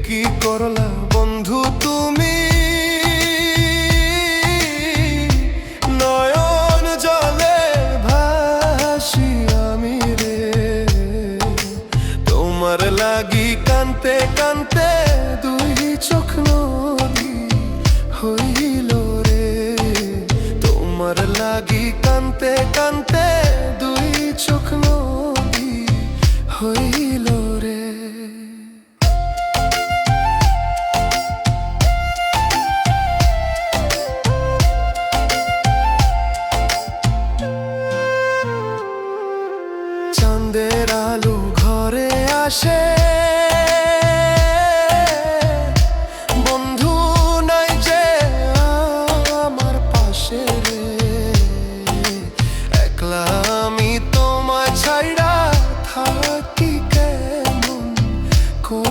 কি করলা বন্ধু তুমি, নয়ন জলে ভাসি আমি রে। তোমার লাগি কানতে কানতে দুই চোখ নদী হইল রে। তোমার লাগি কানতে কানতে দুই চোখ নদী হইল রে। চাঁদের আলো ঘরে আসে,